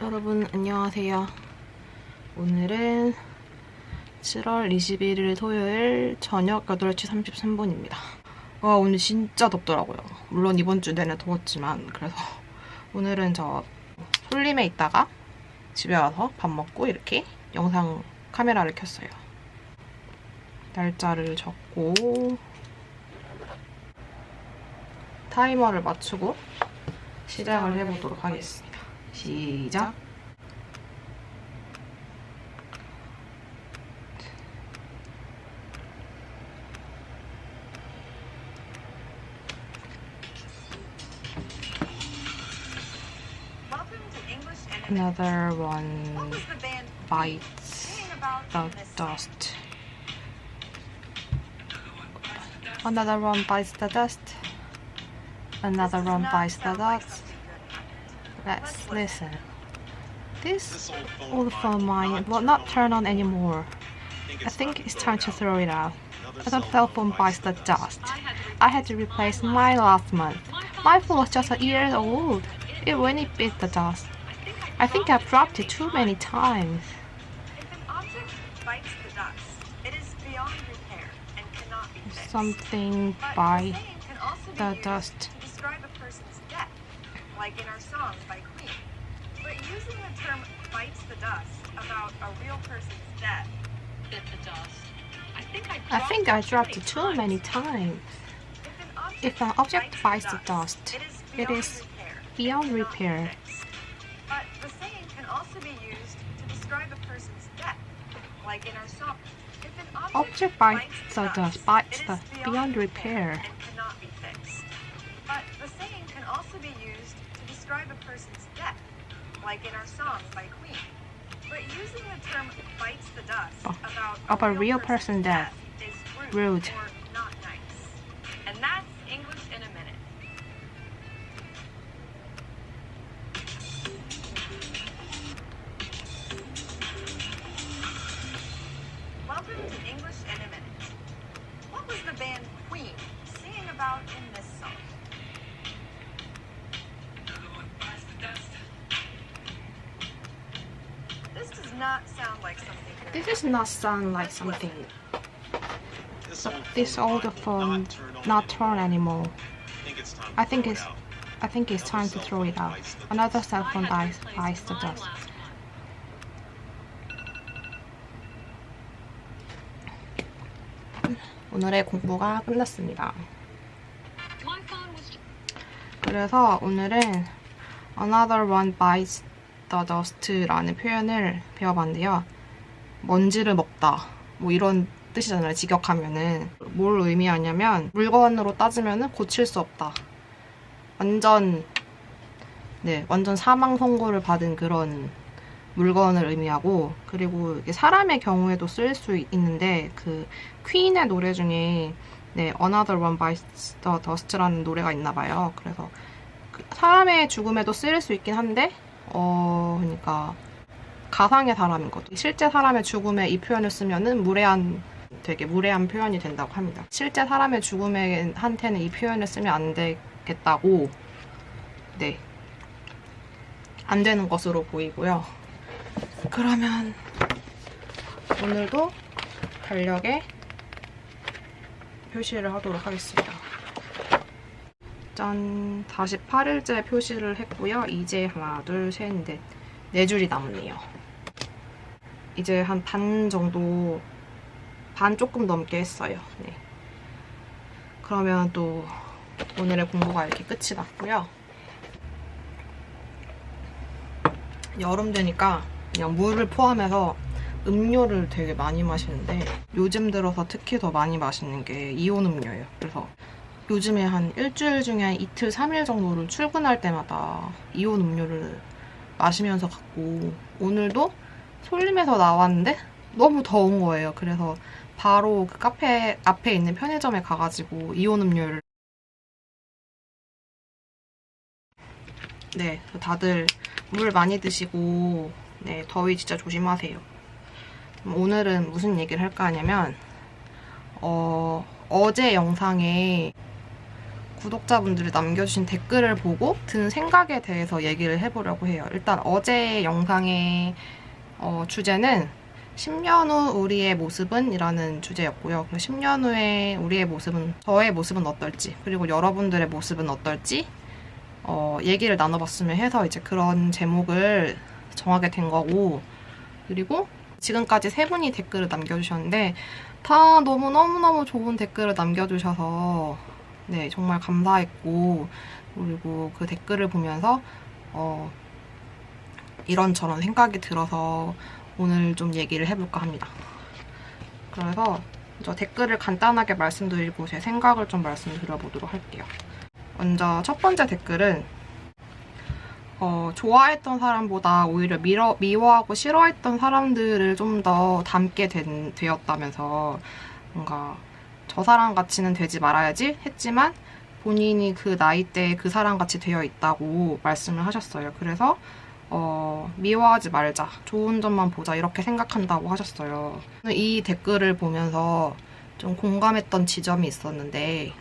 여러분 안녕하세요. 오늘은 7월 21일 토요일 저녁 8시 33분입니다. 와, 오늘 진짜 덥더라고요. 물론 이번 주 내내 더웠지만. 그래서 오늘은 저 솔림에 있다가 집에 와서 밥 먹고 이렇게 영상 카메라를 켰어요. 날짜를 적고 타이머를 맞추고 시작을 해보도록 하겠습니다. 시작! Another one bites the dust. Another one bites the dust. Another one bites the dust. Let's listen. This old phone mine will not turn on anymore. I think it's time to throw it out. Another cell phone bites the dust. I had to replace mine last month. My phone was just a year old. It really bit the dust. I think I've dropped it too many times. If an object bites the dust, it is beyond repair and cannot be fixed. Something But bites saying can also be the used dust. to describe a person's death, like in our song by Queen. But using the term bites the dust about a real person's death, Bit the dust. I think I dropped it too many times. If an object bites the dust, it is beyond and repair. cannot be fixed. But the saying can also be used to describe a person's death, like in our song. If an Object bites the dust, dust, bites it the is beyond repair. and cannot be fixed. But the saying can also be used to describe a person's death, like in our song by Queen. But using the term bites the dust about a real person's death is rude. or not nice. And that's English in a minute. Welcome to English in a minute. What was the band Queen singing about in this song? This does not sound like something good. This does not sound like something. This old phone not turn anymore. I think it's time to throw it out. Another cell phone bites the dust. 오늘의 공부가 끝났습니다. My phone was 그래서 오늘은 Another one bites the dust라는 표현을 배워봤는데요. 먼지를 먹다 뭐 이런 뜻이잖아요. 직역하면은 뭘 의미하냐면 물건으로 따지면은 고칠 수 없다. 완전 사망 선고를 받은 그런 물건을 의미하고, 그리고 이게 사람의 경우에도 쓸 수 있는데 그 퀸의 노래 중에 Another One Bites the Dust라는 노래가 있나 봐요. 그래서 그 사람의 죽음에도 쓰일 수 있긴 한데 그러니까 가상의 사람인 거죠. 실제 사람의 죽음에 이 표현을 쓰면은 되게 무례한 표현이 된다고 합니다. 실제 사람의 죽음한테는 이 표현을 쓰면 안 되겠다고 안 되는 것으로 보이고요. 그러면 오늘도 달력에 표시를 하도록 하겠습니다. 짠! 48일째 표시를 했고요. 이제 하나, 둘, 셋, 넷, 4줄이 남았네요. 이제 한 반 정도, 반 조금 넘게 했어요. 네. 그러면 또 오늘의 공부가 이렇게 끝이 났고요. 여름 되니까 그냥 물을 포함해서 음료를 되게 많이 마시는데 요즘 들어서 특히 더 많이 마시는 게 이온 음료예요. 그래서 요즘에 한 일주일 중에 한 이틀, 3일 정도를 출근할 때마다 이온 음료를 마시면서 갔고, 오늘도 솔림에서 나왔는데 너무 더운 거예요. 그래서 바로 그 카페 앞에 있는 편의점에 가가지고 이온 음료를 다들 물 많이 드시고 더위 진짜 조심하세요. 오늘은 무슨 얘기를 할까 하냐면 어제 영상에 구독자분들이 남겨주신 댓글을 보고 든 생각에 대해서 얘기를 해보려고 해요. 일단 어제 영상의 주제는 10년 후 우리의 모습은? 이라는 주제였고요. 10년 후에 우리의 모습은, 저의 모습은 어떨지, 그리고 여러분들의 모습은 어떨지 얘기를 나눠봤으면 해서 이제 그런 제목을 정하게 된 거고, 그리고 지금까지 3분이 댓글을 남겨주셨는데 다 너무너무너무 좋은 댓글을 남겨주셔서 네, 정말 감사했고, 그리고 그 댓글을 보면서 이런저런 생각이 들어서 오늘 좀 얘기를 해볼까 합니다. 그래서 먼저 댓글을 간단하게 말씀드리고 제 생각을 좀 말씀드려보도록 할게요. 먼저 첫 번째 댓글은 좋아했던 사람보다 오히려 미워하고 싫어했던 사람들을 좀 더 닮게 되었다면서 뭔가 저 사람 같이는 되지 말아야지 했지만 본인이 그 나이대에 그 사람 같이 되어 있다고 말씀을 하셨어요. 그래서 미워하지 말자, 좋은 점만 보자 이렇게 생각한다고 하셨어요. 이 댓글을 보면서 좀 공감했던 지점이 있었는데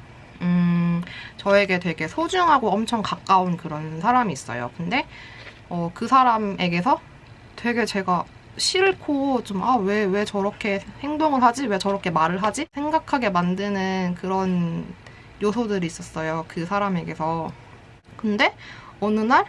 저에게 되게 소중하고 엄청 가까운 그런 사람이 있어요. 근데 그 사람에게서 되게 제가 싫고 좀 왜 저렇게 행동을 하지? 왜 저렇게 말을 하지? 생각하게 만드는 그런 요소들이 있었어요. 그 사람에게서. 근데 어느 날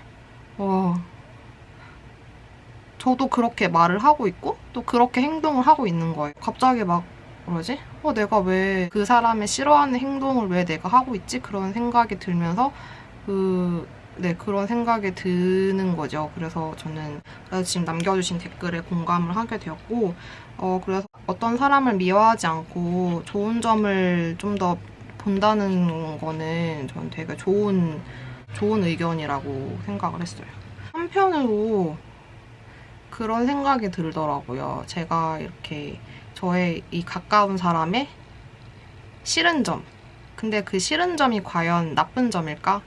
저도 그렇게 말을 하고 있고 또 그렇게 행동을 하고 있는 거예요. 갑자기 막 뭐지? 내가 왜 그 사람의 싫어하는 행동을 왜 내가 하고 있지? 그런 생각이 들면서 그런 생각이 드는 거죠. 그래서 저는 지금 남겨주신 댓글에 공감을 하게 되었고 그래서 어떤 사람을 미워하지 않고 좋은 점을 좀 더 본다는 거는 저는 되게 좋은 의견이라고 생각을 했어요. 한편으로 그런 생각이 들더라고요. 제가 이렇게 저의 이 가까운 사람의 싫은 점. 근데 그 싫은 점이 과연 나쁜 점일까?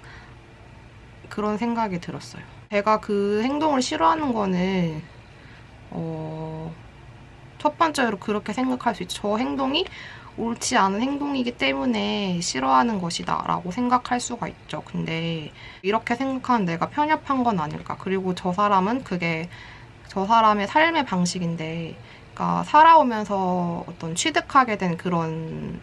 그런 생각이 들었어요. 제가 그 행동을 싫어하는 거는 첫 번째로 그렇게 생각할 수 있죠. 저 행동이 옳지 않은 행동이기 때문에 싫어하는 것이다 라고 생각할 수가 있죠. 근데 이렇게 생각하는 내가 편협한 건 아닐까. 그리고 저 사람은 그게 저 사람의 삶의 방식인데, 그러니까 살아오면서 어떤 취득하게 된 그런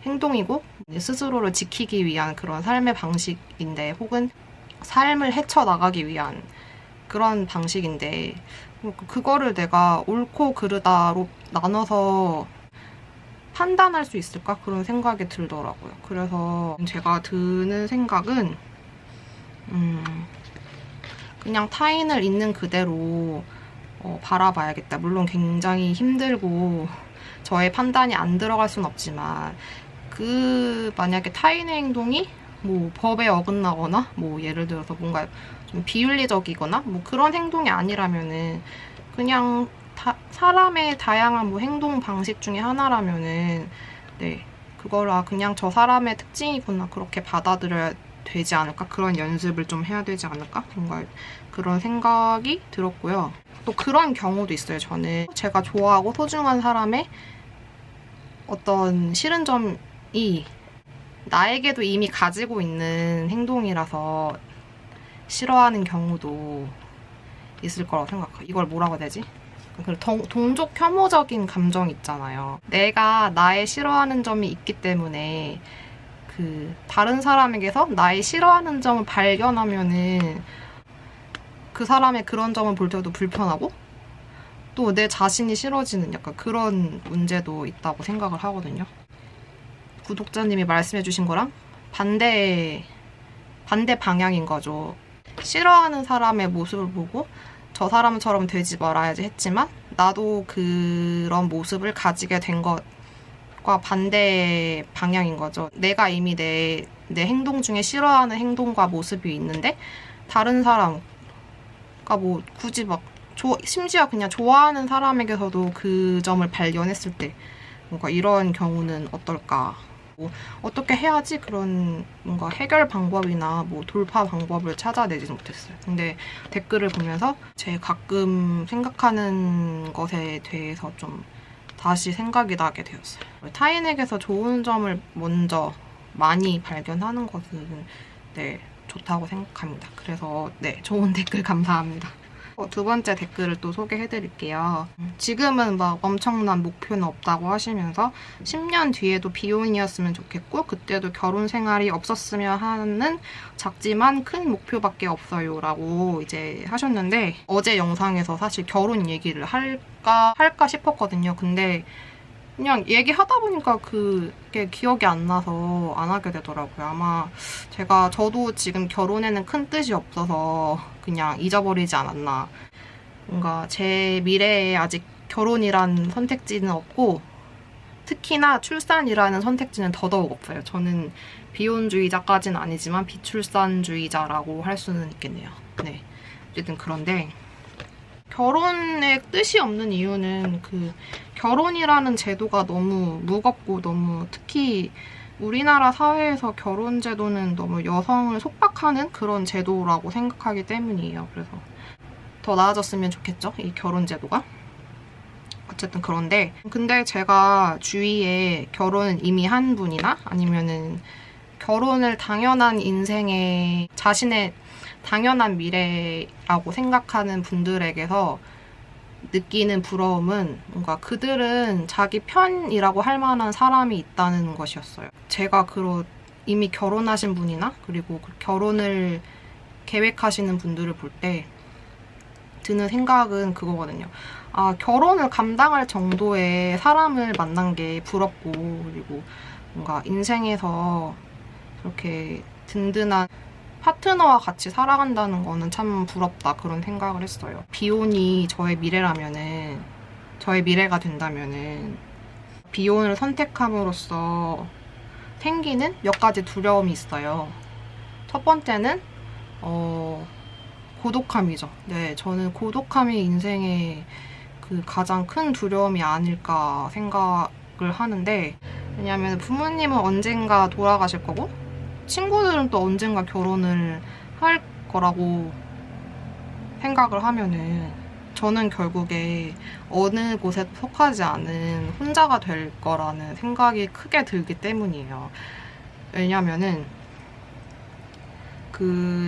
행동이고 스스로를 지키기 위한 그런 삶의 방식인데, 혹은 삶을 헤쳐나가기 위한 그런 방식인데 그거를 내가 옳고 그르다로 나눠서 판단할 수 있을까? 그런 생각이 들더라고요. 그래서 제가 드는 생각은 그냥 타인을 있는 그대로 바라봐야겠다. 물론 굉장히 힘들고 저의 판단이 안 들어갈 순 없지만 만약에 타인의 행동이 뭐 법에 어긋나거나 뭐 예를 들어서 뭔가 좀 비윤리적이거나 뭐 그런 행동이 아니라면은 그냥 사람의 다양한 뭐 행동 방식 중에 하나라면은 그거라 그냥 저 사람의 특징이구나 그렇게 받아들여야 되지 않을까? 그런 연습을 좀 해야 되지 않을까? 뭔가 그런 생각이 들었고요. 또 그런 경우도 있어요. 저는 제가 좋아하고 소중한 사람의 어떤 싫은 점이 나에게도 이미 가지고 있는 행동이라서 싫어하는 경우도 있을 거라고 생각해요. 이걸 뭐라고 해야 되지? 동족 혐오적인 감정 있잖아요. 내가 나의 싫어하는 점이 있기 때문에 다른 사람에게서 나의 싫어하는 점을 발견하면은 그 사람의 그런 점을 볼 때도 불편하고 또 내 자신이 싫어지는 약간 그런 문제도 있다고 생각을 하거든요. 구독자님이 말씀해주신 거랑 반대 방향인 거죠. 싫어하는 사람의 모습을 보고 저 사람처럼 되지 말아야지 했지만 나도 그런 모습을 가지게 된 것과 반대 방향인 거죠. 내가 이미 내 행동 중에 싫어하는 행동과 모습이 있는데 다른 사람, 그러니까 뭐 굳이 막 심지어 그냥 좋아하는 사람에게서도 그 점을 발견했을 때 뭔가 이런 경우는 어떨까? 어떻게 해야지 그런 뭔가 해결 방법이나 뭐 돌파 방법을 찾아내지 못했어요. 근데 댓글을 보면서 제 가끔 생각하는 것에 대해서 좀 다시 생각이 나게 되었어요. 타인에게서 좋은 점을 먼저 많이 발견하는 것은 네, 좋다고 생각합니다. 그래서 네, 좋은 댓글 감사합니다. 두 번째 댓글을 또 소개해드릴게요. 지금은 막 엄청난 목표는 없다고 하시면서 10년 뒤에도 비혼이었으면 좋겠고 그때도 결혼 생활이 없었으면 하는 작지만 큰 목표밖에 없어요 라고 이제 하셨는데 어제 영상에서 사실 결혼 얘기를 할까 싶었거든요. 근데 그냥 얘기하다 보니까 그게 기억이 안 나서 안 하게 되더라고요. 아마 저도 지금 결혼에는 큰 뜻이 없어서 그냥 잊어버리지 않았나. 뭔가 제 미래에 아직 결혼이란 선택지는 없고 특히나 출산이라는 선택지는 더더욱 없어요. 저는 비혼주의자까지는 아니지만 비출산주의자라고 할 수는 있겠네요. 네, 어쨌든 그런데 결혼에 뜻이 없는 이유는 결혼이라는 제도가 너무 무겁고 너무 특히 우리나라 사회에서 결혼 제도는 너무 여성을 속박하는 그런 제도라고 생각하기 때문이에요. 그래서 더 나아졌으면 좋겠죠, 이 결혼 제도가. 어쨌든 그런데 근데 제가 주위에 결혼을 이미 한 분이나 아니면은 결혼을 당연한 인생에 자신의 당연한 미래라고 생각하는 분들에게서 느끼는 부러움은 뭔가 그들은 자기 편이라고 할 만한 사람이 있다는 것이었어요. 제가 이미 결혼하신 분이나 그리고 결혼을 계획하시는 분들을 볼 때 드는 생각은 그거거든요. 아, 결혼을 감당할 정도의 사람을 만난 게 부럽고 그리고 뭔가 인생에서 그렇게 든든한 파트너와 같이 살아간다는 거는 참 부럽다 그런 생각을 했어요. 비혼이 저의 미래가 된다면은 비혼을 선택함으로써 생기는 몇 가지 두려움이 있어요. 첫 번째는 고독함이죠. 네, 저는 고독함이 인생의 가장 큰 두려움이 아닐까 생각을 하는데 왜냐하면 부모님은 언젠가 돌아가실 거고 친구들은 또 언젠가 결혼을 할 거라고 생각을 하면은 저는 결국에 어느 곳에 속하지 않은 혼자가 될 거라는 생각이 크게 들기 때문이에요. 왜냐면은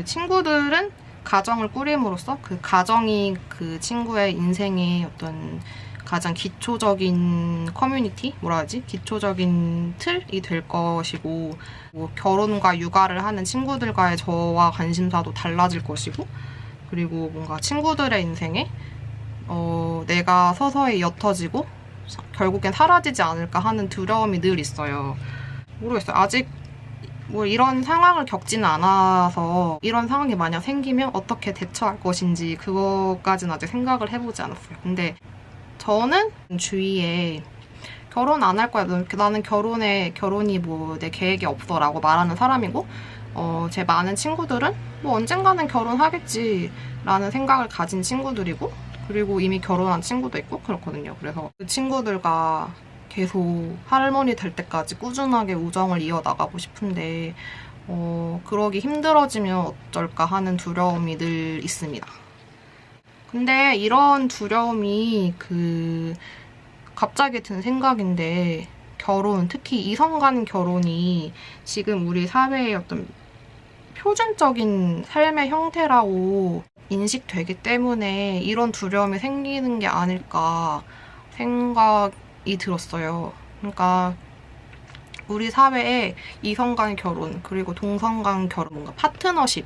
친구들은 가정을 꾸림으로써 그 가정이 그 친구의 인생의 어떤 가장 기초적인 커뮤니티? 기초적인 틀이 될 것이고 결혼과 육아를 하는 친구들과의 저와 관심사도 달라질 것이고 그리고 뭔가 친구들의 인생에 내가 서서히 옅어지고 결국엔 사라지지 않을까 하는 두려움이 늘 있어요. 모르겠어요. 아직 이런 상황을 겪지는 않아서 이런 상황이 만약 생기면 어떻게 대처할 것인지 그거까지는 아직 생각을 해보지 않았어요. 근데 저는 주위에 결혼 안 할 거야. 나는 결혼이 내 계획이 없어 라고 말하는 사람이고 제 많은 친구들은 언젠가는 결혼하겠지 라는 생각을 가진 친구들이고 그리고 이미 결혼한 친구도 있고 그렇거든요. 그래서 그 친구들과 계속 할머니 될 때까지 꾸준하게 우정을 이어나가고 싶은데 그러기 힘들어지면 어쩔까 하는 두려움이 늘 있습니다. 근데 이런 두려움이 갑자기 든 생각인데 특히 이성 간 결혼이 지금 우리 사회의 어떤 표준적인 삶의 형태라고 인식되기 때문에 이런 두려움이 생기는 게 아닐까 생각이 들었어요. 그러니까 우리 사회에 이성 간 결혼 그리고 동성 간 결혼 뭔가 파트너십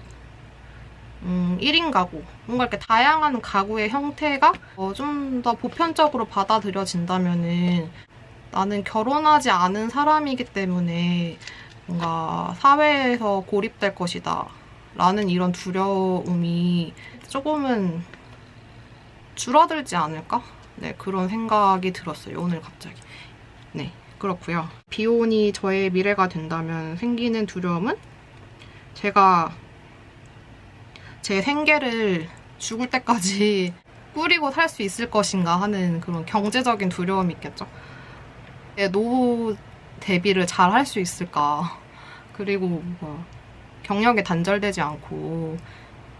1인 가구, 뭔가 이렇게 다양한 가구의 형태가 좀 더 보편적으로 받아들여진다면은 나는 결혼하지 않은 사람이기 때문에 뭔가 사회에서 고립될 것이다 라는 이런 두려움이 조금은 줄어들지 않을까? 네, 그런 생각이 들었어요. 오늘 갑자기. 네, 그렇고요. 비혼이 저의 미래가 된다면 생기는 두려움은 제가 제 생계를 죽을 때까지 꾸리고 살 수 있을 것인가 하는 그런 경제적인 두려움이 있겠죠. 노후 대비를 잘 할 수 있을까. 그리고 경력이 단절되지 않고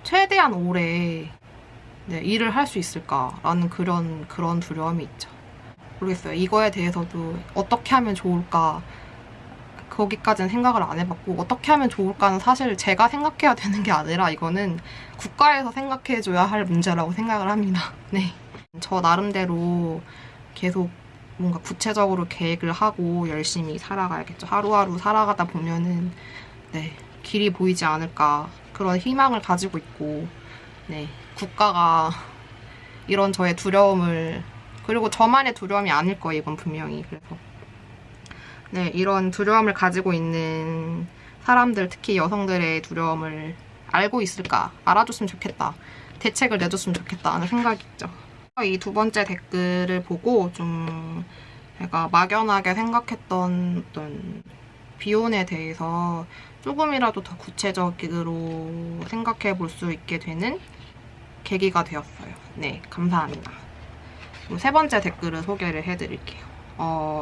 최대한 오래 일을 할 수 있을까라는 그런 두려움이 있죠. 모르겠어요. 이거에 대해서도 어떻게 하면 좋을까 거기까지는 생각을 안 해봤고 어떻게 하면 좋을까는 사실 제가 생각해야 되는 게 아니라 이거는 국가에서 생각해줘야 할 문제라고 생각을 합니다. 네, 저 나름대로 계속 뭔가 구체적으로 계획을 하고 열심히 살아가야겠죠. 하루하루 살아가다 보면은 네, 길이 보이지 않을까 그런 희망을 가지고 있고 네, 국가가 이런 저의 두려움을 그리고 저만의 두려움이 아닐 거예요. 이건 분명히. 그래서 네, 이런 두려움을 가지고 있는 사람들, 특히 여성들의 두려움을 알고 있을까? 알아줬으면 좋겠다. 대책을 내줬으면 좋겠다 하는 생각이 있죠. 이 두 번째 댓글을 보고 좀 제가 막연하게 생각했던 어떤 비혼에 대해서 조금이라도 더 구체적으로 생각해 볼 수 있게 되는 계기가 되었어요. 네, 감사합니다. 그럼 세 번째 댓글을 소개를 해드릴게요.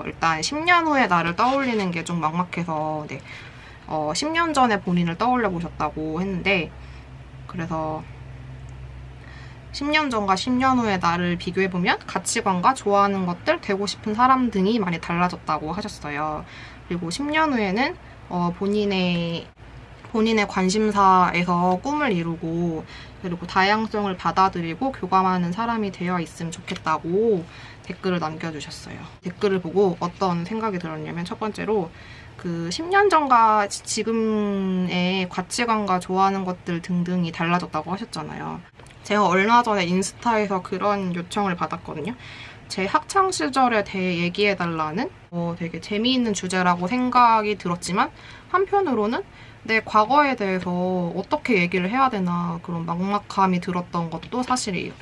일단 10년 후의 나를 떠올리는 게 좀 막막해서 네, 10년 전에 본인을 떠올려 보셨다고 했는데 그래서 10년 전과 10년 후의 나를 비교해보면 가치관과 좋아하는 것들, 되고 싶은 사람 등이 많이 달라졌다고 하셨어요. 그리고 10년 후에는 본인의 관심사에서 꿈을 이루고 그리고 다양성을 받아들이고 교감하는 사람이 되어 있으면 좋겠다고 댓글을 남겨주셨어요. 댓글을 보고 어떤 생각이 들었냐면 첫 번째로 그 10년 전과 지금의 가치관과 좋아하는 것들 등등이 달라졌다고 하셨잖아요. 제가 얼마 전에 인스타에서 그런 요청을 받았거든요. 제 학창시절에 대해 얘기해달라는 되게 재미있는 주제라고 생각이 들었지만 한편으로는 내 과거에 대해서 어떻게 얘기를 해야 되나 그런 막막함이 들었던 것도 사실이에요.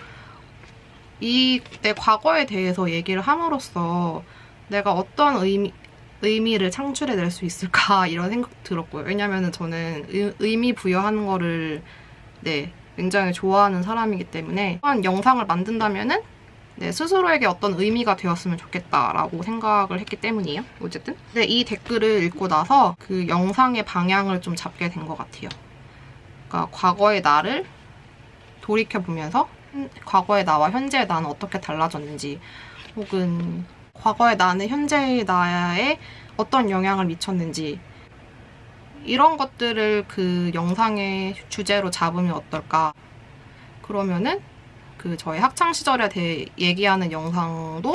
내 과거에 대해서 얘기를 함으로써 내가 어떤 의미를 창출해낼 수 있을까 이런 생각 들었고요. 왜냐면은 저는 의미 부여하는 거를 네, 굉장히 좋아하는 사람이기 때문에 한 영상을 만든다면은 네, 스스로에게 어떤 의미가 되었으면 좋겠다라고 생각을 했기 때문이에요. 어쨌든 네, 이 댓글을 읽고 나서 그 영상의 방향을 좀 잡게 된 것 같아요. 그러니까 과거의 나를 돌이켜보면서 과거의 나와 현재의 나는 어떻게 달라졌는지 혹은 과거의 나는 현재의 나에 어떤 영향을 미쳤는지 이런 것들을 그 영상의 주제로 잡으면 어떨까. 그러면은 그 저의 학창시절에 대해 얘기하는 영상도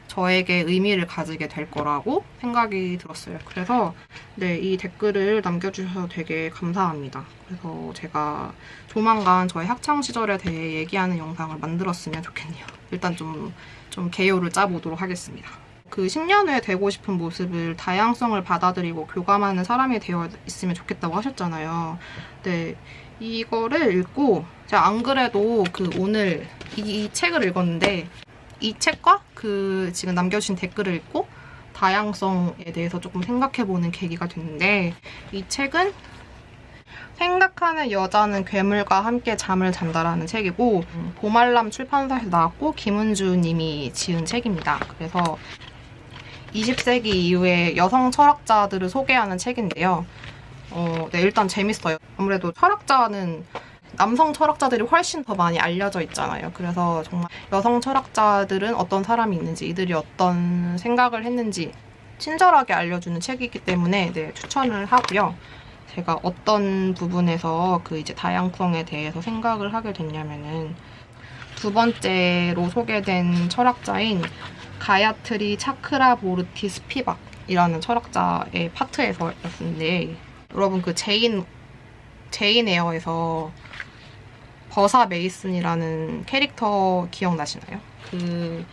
저에게 의미를 가지게 될 거라고 생각이 들었어요. 그래서 네, 이 댓글을 남겨주셔서 되게 감사합니다. 그래서 제가 조만간 저의 학창시절에 대해 얘기하는 영상을 만들었으면 좋겠네요. 일단 좀 개요를 짜보도록 하겠습니다. 그 10년 후에 되고 싶은 모습을 다양성을 받아들이고 교감하는 사람이 되어 있으면 좋겠다고 하셨잖아요. 네, 이거를 읽고 제가 안 그래도 그 오늘 이 책을 읽었는데 이 책과 그 지금 남겨주신 댓글을 읽고 다양성에 대해서 조금 생각해보는 계기가 됐는데 이 책은 생각하는 여자는 괴물과 함께 잠을 잔다라는 책이고 보말람 출판사에서 나왔고 김은주 님이 지은 책입니다. 그래서 20세기 이후의 여성 철학자들을 소개하는 책인데요. 네, 일단 재밌어요. 아무래도 철학자는 남성 철학자들이 훨씬 더 많이 알려져 있잖아요. 그래서 정말 여성 철학자들은 어떤 사람이 있는지, 이들이 어떤 생각을 했는지 친절하게 알려주는 책이기 때문에 네, 추천을 하고요. 제가 어떤 부분에서 그 이제 다양성에 대해서 생각을 하게 됐냐면은 두 번째로 소개된 철학자인 가야트리 차크라보르티 스피박이라는 철학자의 파트에서였는데 여러분 그 제인 에어에서 버사 메이슨이라는 캐릭터 기억나시나요? 그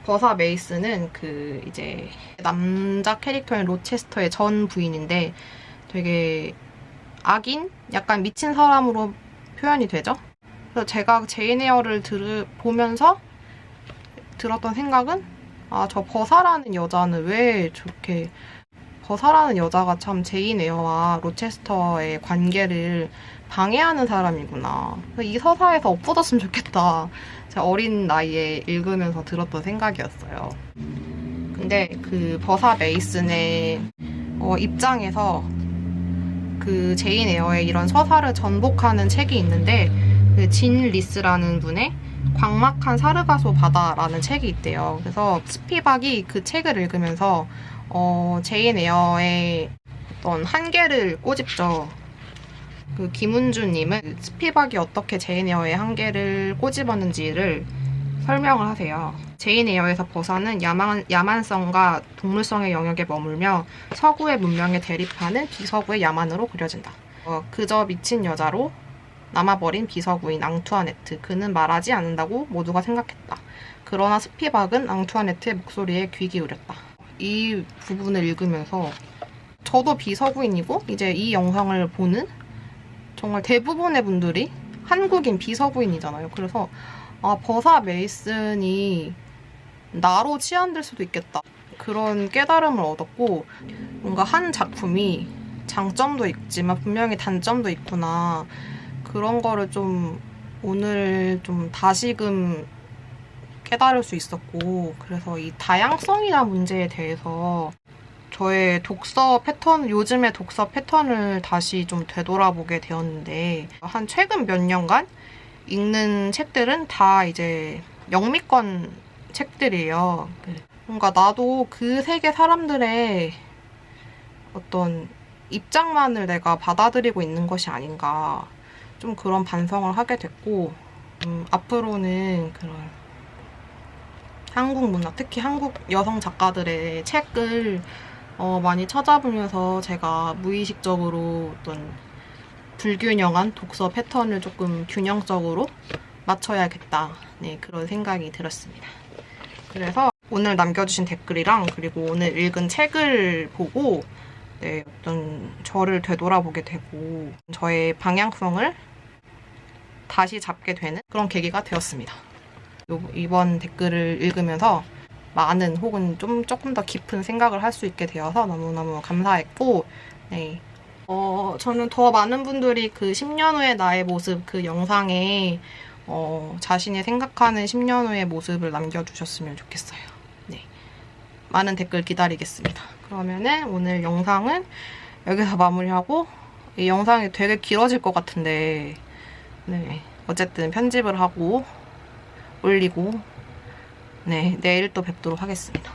버사 메이슨은 그 이제 남자 캐릭터인 로체스터의 전 부인인데 되게 악인? 약간 미친 사람으로 표현이 되죠? 그래서 제가 제인 에어를 보면서 들었던 생각은 저 버사라는 여자는 왜 저렇게 버사라는 여자가 참 제인 에어와 로체스터의 관계를 방해하는 사람이구나. 이 서사에서 없어졌으면 좋겠다. 제가 어린 나이에 읽으면서 들었던 생각이었어요. 근데 그 버사 메이슨의 입장에서 그 제인 에어의 이런 서사를 전복하는 책이 있는데 그 진 리스라는 분의 광막한 사르가소 바다라는 책이 있대요. 그래서 스피박이 그 책을 읽으면서 제인 에어의 어떤 한계를 꼬집죠. 그 김은주님은 스피박이 어떻게 제인 에어의 한계를 꼬집었는지를 설명을 하세요. 제인 에어에서 버사는 야만성과 동물성의 영역에 머물며 서구의 문명에 대립하는 비서구의 야만으로 그려진다. 그저 미친 여자로 남아버린 비서구인 앙투아네트. 그는 말하지 않는다고 모두가 생각했다. 그러나 스피박은 앙투아네트의 목소리에 귀 기울였다. 이 부분을 읽으면서 저도 비서구인이고 이제 이 영상을 보는 정말 대부분의 분들이 한국인 비서구인이잖아요. 그래서 버사 메이슨이 나로 치환될 수도 있겠다. 그런 깨달음을 얻었고 뭔가 한 작품이 장점도 있지만 분명히 단점도 있구나. 그런 거를 좀 오늘 좀 다시금 깨달을 수 있었고 그래서 이 다양성이라는 문제에 대해서 저의 독서 패턴, 요즘의 독서 패턴을 다시 좀 되돌아보게 되었는데 한 최근 몇 년간 읽는 책들은 다 이제 영미권 책들이에요. 뭔가 나도 그 세계 사람들의 어떤 입장만을 내가 받아들이고 있는 것이 아닌가 좀 그런 반성을 하게 됐고 앞으로는 그런 한국 문학, 특히 한국 여성 작가들의 책을 많이 찾아보면서 제가 무의식적으로 어떤 불균형한 독서 패턴을 조금 균형적으로 맞춰야겠다. 네, 그런 생각이 들었습니다. 그래서 오늘 남겨주신 댓글이랑 그리고 오늘 읽은 책을 보고 네, 어떤 저를 되돌아보게 되고 저의 방향성을 다시 잡게 되는 그런 계기가 되었습니다. 이번 댓글을 읽으면서 많은 혹은 조금 더 깊은 생각을 할 수 있게 되어서 너무너무 감사했고 네. 저는 더 많은 분들이 그 10년 후의 나의 모습 그 영상에 자신이 생각하는 10년 후의 모습을 남겨주셨으면 좋겠어요. 네. 많은 댓글 기다리겠습니다. 그러면은 오늘 영상은 여기서 마무리하고 이 영상이 되게 길어질 것 같은데 네. 어쨌든 편집을 하고 올리고 네. 내일 또 뵙도록 하겠습니다.